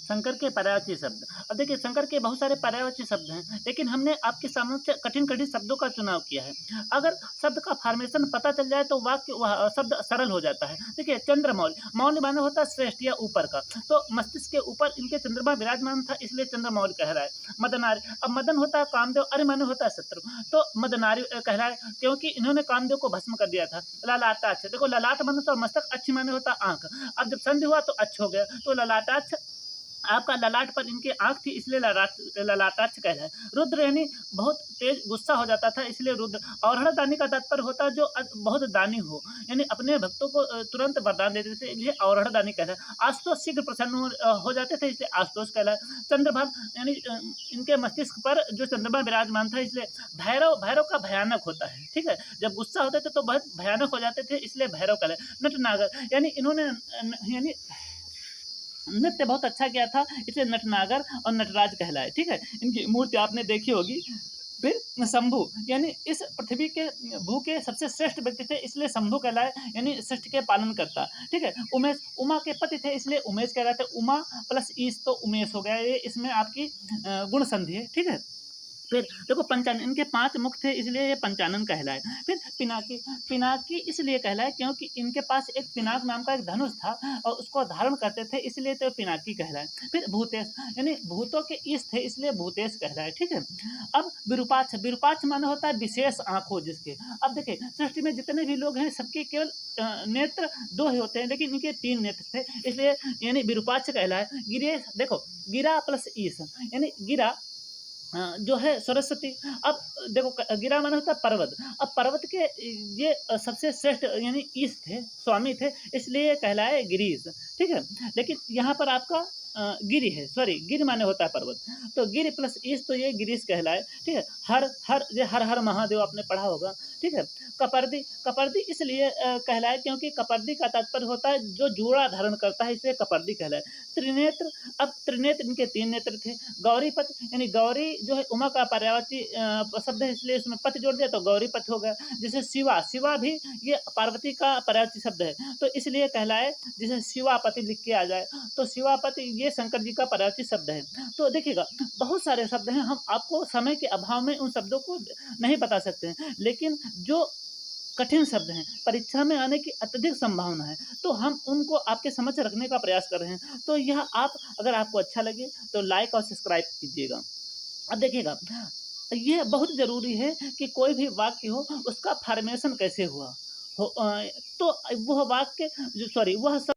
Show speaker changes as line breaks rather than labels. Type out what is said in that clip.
शंकर के पर्यायवाची शब्द। अब देखिए शंकर के बहुत सारे पर्यायवाची शब्द हैं, लेकिन हमने आपके सामने कठिन-कठिन शब्दों का चुनाव किया है। अगर शब्द का फॉर्मेशन पता चल जाए तो वाक्य वह शब्द सरल हो जाता है। देखिए चंद्रमौली, मौली माने होता है श्रेष्ठ या ऊपर का, तो मस्तिष्क के ऊपर इनके चंद्रमा विराजमान था इसलिए चंद्रमौली कहलाए। मदनारी, अब मदन होता है कामदेव, अरि माने होता है शत्रु, तो मदनारी कहलाए क्योंकि इन्होंने कामदेव को भस्म कर दिया था। ललाटाक्ष, देखो ललाट माने होता है मस्तक, अक्ष माने होता है आँख। अब जब संधि हुआ तो अच्छ हो गया, तो ललाटाक्ष आपका ललाट पर इनकी आँख थी इसलिए ललाटाक्ष कहलाए। रुद्र यानी बहुत तेज गुस्सा हो जाता था इसलिए रुद्र। अवहड़ दानी का तात्पर्य होता है जो बहुत दानी हो, यानी अपने भक्तों को तुरंत वरदान देते थे इसलिए अवहड़ दानी कहलाए। आशुतोष शीघ्र प्रसन्न हो जाते थे इसलिए आशुतोष कहलाए। चंद्रभान यानी इनके मस्तिष्क पर जो चंद्रमा विराजमान था इसलिए भैरव, भैरव का भयानक होता है, ठीक है। जब गुस्सा होते थे तो बहुत भयानक हो जाते थे इसलिए भैरव कहलाए। नटनागर यानी इन्होंने यानी नृत्य बहुत अच्छा किया था इसलिए नटनागर और नटराज कहलाए, ठीक है। इनकी मूर्ति आपने देखी होगी। फिर शंभु यानी इस पृथ्वी के भू के सबसे श्रेष्ठ व्यक्ति थे इसलिए शंभु कहलाए, यानी सृष्टि के पालन करता, ठीक है। उमेश, उमा के पति थे इसलिए उमेश कहलाते। उमा प्लस ईश तो उमेश हो गया, ये इसमें आपकी गुण संधि है, ठीक है। फिर देखो पंचानन, इनके 5 मुख थे इसलिए ये पंचानन कहलाए। फिर पिनाकी, पिनाकी इसलिए कहलाए क्योंकि इनके पास एक पिनाक नाम का एक धनुष था और उसको धारण करते थे इसलिए तो पिनाकी कहलाए। फिर भूतेश यानी भूतों के ईश थे इसलिए भूतेश कहलाए, ठीक है। अब विरूपाक्ष, विरूपाक्ष माने होता है विशेष आँख हो जिसके। अब देखिए सृष्टि में जितने भी लोग हैं सबके केवल नेत्र 2 ही होते हैं लेकिन इनके 3 नेत्र थे इसलिए यानी विरूपाक्ष कहलाए। गिरेश, देखो गिरा प्लस ईश यानी गिरा जो है सरस्वती। अब देखो गिरा माने होता है पर्वत। अब पर्वत के ये सबसे श्रेष्ठ यानी ईश थे, स्वामी थे इसलिए कहलाए गिरीश, ठीक है। लेकिन यहाँ पर आपका गिरि है, सॉरी गिरि माने होता है पर्वत, तो गिरि प्लस ईश तो ये गिरीश कहलाए, ठीक है। हर हर ये हर हर महादेव आपने पढ़ा होगा, ठीक है। कपर्दी, कपर्दी इसलिए कहलाए क्योंकि कपर्दी का तात्पर्य होता है जो जूड़ा धारण करता है इसलिए कपर्दी कहलाए। त्रिनेत्र, अब त्रिनेत्र इनके 3 नेत्र थे। गौरीपत यानी गौरी जो है उमा का पर्यायवाची शब्द है इसलिए उसमें पति जोड़ दिया तो गौरीपत हो गया। जैसे शिवा, शिवा भी ये पार्वती का पर्यायवाची शब्द है तो इसलिए कहलाए, जैसे शिवापति लिख के आ जाए तो शिवापति ये शंकर जी का पर्यायवाची शब्द है। तो देखिएगा बहुत सारे शब्द हैं, हम आपको समय के अभाव में उन शब्दों को नहीं बता सकते हैं, लेकिन जो कठिन शब्द हैं, परीक्षा में आने की अत्यधिक संभावना है, तो हम उनको आपके समक्ष रखने का प्रयास कर रहे हैं। तो यह आप अगर आपको अच्छा लगे तो लाइक और सब्सक्राइब कीजिएगा। अब देखिएगा ये बहुत ज़रूरी है कि कोई भी वाक्य हो उसका फॉर्मेशन कैसे हुआ हो, तो वह वाक्य जो सॉरी वह